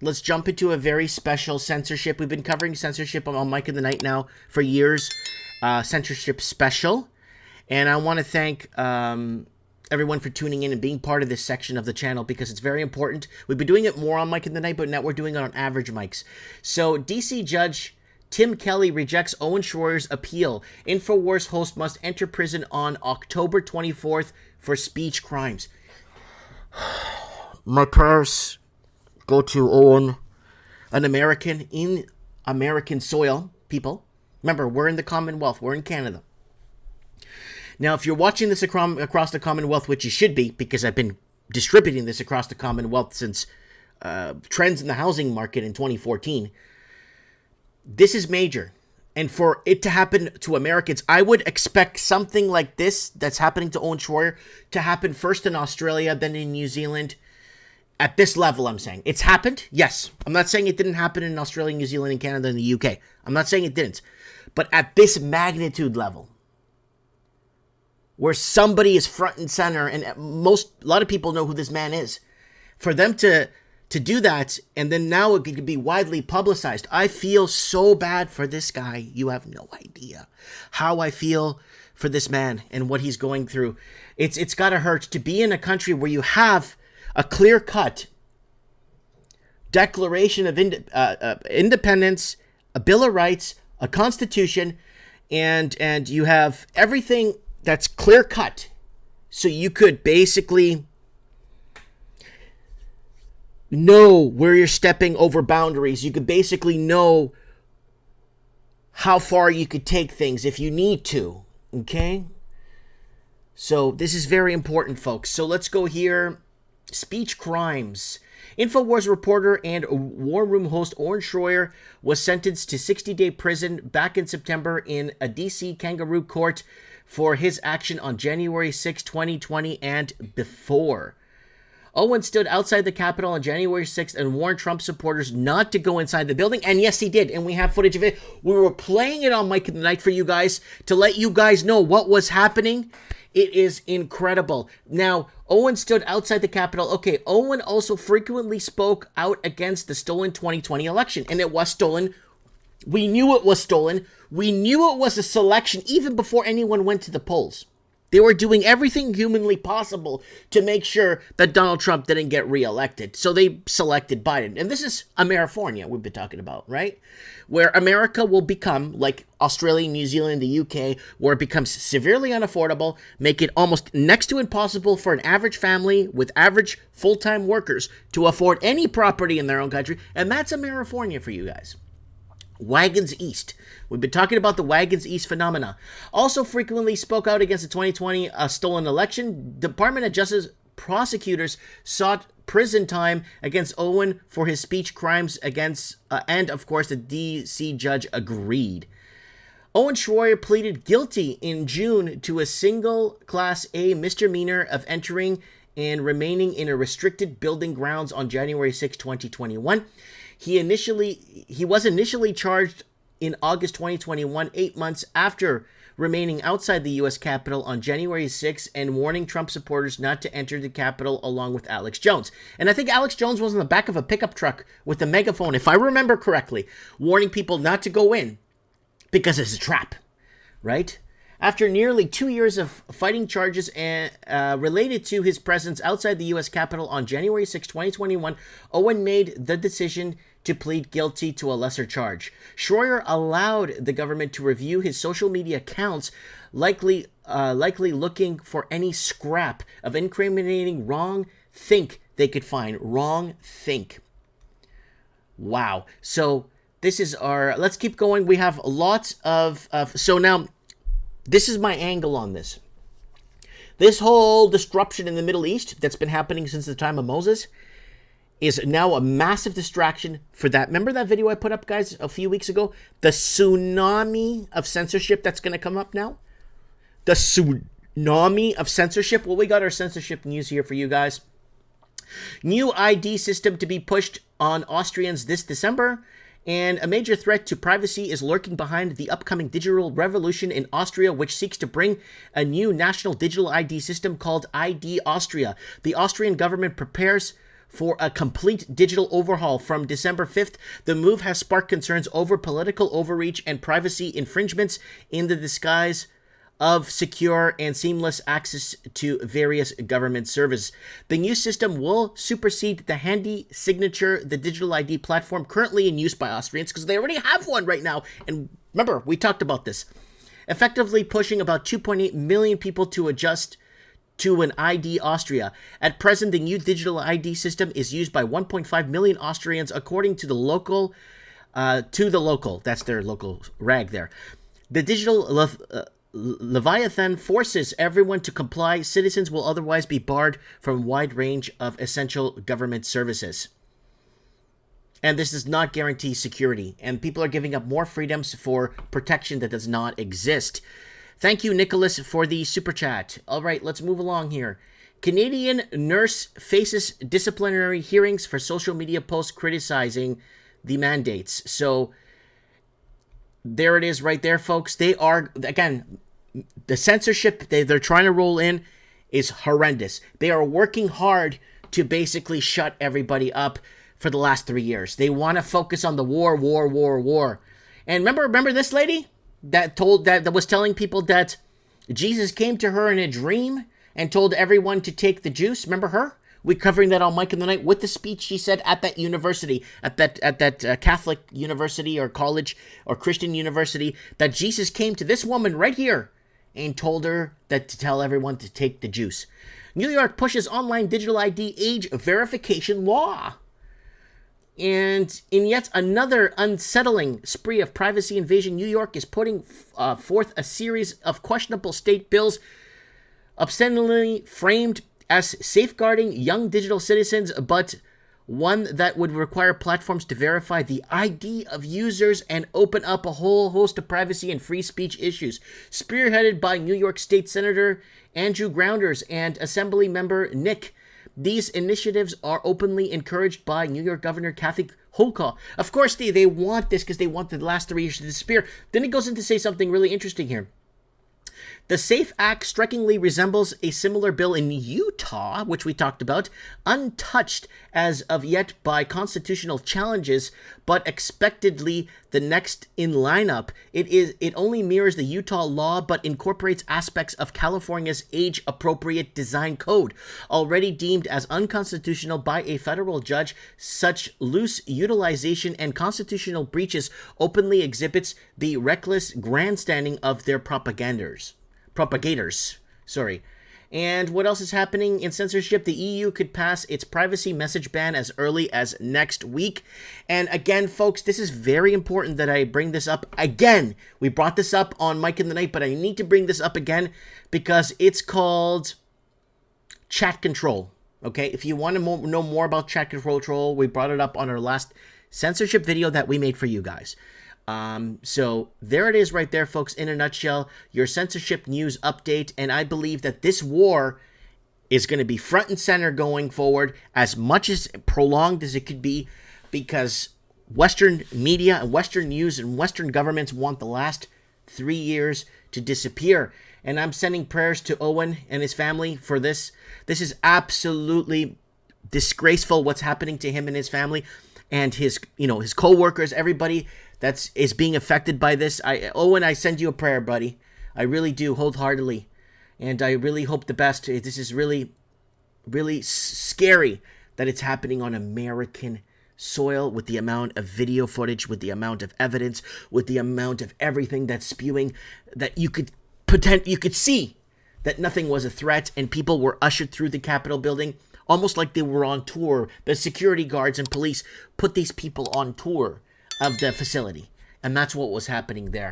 let's jump into a very special censorship. We've been covering censorship on Mike in the Night now for years. Censorship special. And I want to thank everyone for tuning in and being part of this section of the channel because it's very important. We've been doing it more on Mike in the Night, but now we're doing it on average mics. So DC Judge Tim Kelly rejects Owen Shroyer's appeal. Infowars host must enter prison on October 24th for speech crimes. My prayers go to Owen, an American in American soil, people. Remember, we're in the Commonwealth. We're in Canada. Now, if you're watching this across the Commonwealth, which you should be, because I've been distributing this across the Commonwealth since trends in the housing market in 2014, this is major. And for it to happen to Americans, I would expect something like this that's happening to Owen Shroyer to happen first in Australia, then in New Zealand. At this level, I'm saying. It's happened, yes. I'm not saying it didn't happen in Australia, New Zealand, and Canada, and the UK. I'm not saying it didn't. But at this magnitude level, where somebody is front and center, and a lot of people know who this man is, for them to do that, and then now it could be widely publicized. I feel so bad for this guy. You have no idea how I feel for this man and what he's going through. It's got to hurt to be in a country where you have a clear-cut Declaration of Independence, a Bill of Rights, a Constitution, and you have everything that's clear-cut. So you could basically know where you're stepping over boundaries. You could basically know how far you could take things if you need to, okay? So this is very important, folks. So let's go here. Speech crimes. Infowars reporter and War Room host Owen Shroyer was sentenced to 60-day prison back in September in a D.C. kangaroo court for his action on January 6, 2020 and before. Owen stood outside the Capitol on January 6th and warned Trump supporters not to go inside the building. And yes, he did. And we have footage of it. We were playing it on Mike in the Night for you guys to let you guys know what was happening. It is incredible. Now, Owen stood outside the Capitol. Okay, Owen also frequently spoke out against the stolen 2020 election. And it was stolen. We knew it was stolen. We knew it was a selection even before anyone went to the polls. They were doing everything humanly possible to make sure that Donald Trump didn't get reelected. So they selected Biden. And this is Amerifornia we've been talking about, right? Where America will become like Australia, New Zealand, the UK, where it becomes severely unaffordable, make it almost next to impossible for an average family with average full-time workers to afford any property in their own country. And that's Amerifornia for you guys. Wagons East. We've been talking about the Wagons East phenomena. Also frequently spoke out against the 2020 stolen election. Department of Justice prosecutors sought prison time against Owen for his speech crimes against, and of course the D.C. judge agreed. Owen Shroyer pleaded guilty in June to a single Class A misdemeanor of entering and remaining in a restricted building grounds on January 6, 2021. He was initially charged in August 2021, 8 months after remaining outside the U.S. Capitol on January 6 and warning Trump supporters not to enter the Capitol along with Alex Jones. And I think Alex Jones was in the back of a pickup truck with a megaphone, if I remember correctly, warning people not to go in because it's a trap, right? After nearly 2 years of fighting charges related to his presence outside the U.S. Capitol on January 6, 2021, Owen made the decision to plead guilty to a lesser charge. Shroyer allowed the government to review his social media accounts, likely looking for any scrap of incriminating wrong think they could find. Wrong think. Wow. So this is our... Let's keep going. We have lots of... So now, this is my angle on this. This whole disruption in the Middle East that's been happening since the time of Moses is now a massive distraction for that. Remember that video I put up, guys, a few weeks ago? The tsunami of censorship that's going to come up now? The tsunami of censorship. Well, we got our censorship news here for you guys. New ID system to be pushed on Austrians this December. And a major threat to privacy is lurking behind the upcoming digital revolution in Austria, which seeks to bring a new national digital ID system called ID Austria. The Austrian government prepares for a complete digital overhaul from December 5th. The move has sparked concerns over political overreach and privacy infringements in the disguise of secure and seamless access to various government services. The new system will supersede the handy signature, the digital ID platform currently in use by Austrians, because they already have one right now. And remember, we talked about this. Effectively pushing about 2.8 million people to adjust to an ID Austria. At present, the new digital ID system is used by 1.5 million Austrians, according to the local, that's their local rag there. The digital Leviathan forces everyone to comply. Citizens will otherwise be barred from a wide range of essential government services. And this does not guarantee security. And people are giving up more freedoms for protection that does not exist. Thank you, Nicholas, for the super chat. All right, let's move along here. Canadian nurse faces disciplinary hearings for social media posts criticizing the mandates. So there it is right there, folks. They are, again, the censorship they're trying to roll in is horrendous. They are working hard to basically shut everybody up for the last 3 years. They want to focus on the war. And remember this lady that was telling people that Jesus came to her in a dream and told everyone to take the juice? Remember her? We're covering that on Mike in the Night with the speech she said at that university, at that Catholic university or college or Christian university, that Jesus came to this woman right here and told her that to tell everyone to take the juice. New York pushes online digital ID age verification law. And in yet another unsettling spree of privacy invasion, New York is putting forth a series of questionable state bills obscenely framed as safeguarding young digital citizens, but one that would require platforms to verify the ID of users and open up a whole host of privacy and free speech issues. Spearheaded by New York State Senator Andrew Grounders and Assembly Member Nick, these initiatives are openly encouraged by New York Governor Kathy Hochul. Of course, they want this because they want the last 3 years to disappear. Then it goes in to say something really interesting here. The SAFE Act strikingly resembles a similar bill in Utah, which we talked about, untouched as of yet by constitutional challenges, but expectedly the next in lineup. It only mirrors the Utah law, but incorporates aspects of California's age-appropriate design code, already deemed as unconstitutional by a federal judge. Such loose utilization and constitutional breaches openly exhibits the reckless grandstanding of their propagators. And what else is happening in censorship? The EU could pass its privacy message ban as early as next week. And again, folks, this is very important that I bring this up again. We brought this up on Mike in the Night, but I need to bring this up again because it's called chat control. Okay, if you want to know more about chat control, we brought it up on our last censorship video that we made for you guys. So there it is right there, folks, in a nutshell, your censorship news update. And I believe that this war is going to be front and center going forward, as much as prolonged as it could be, because Western media and Western news and Western governments want the last 3 years to disappear. And I'm sending prayers to Owen and his family for this. This is absolutely disgraceful what's happening to him and his family and his co-workers, everybody is being affected by this. Owen, I send you a prayer, buddy. I really do, wholeheartedly. And I really hope the best. This is really, really scary that it's happening on American soil, with the amount of video footage, with the amount of evidence, with the amount of everything that's spewing, that you could see that nothing was a threat, and people were ushered through the Capitol building almost like they were on tour. The security guards and police put these people on tour of the facility, and that's what was happening there.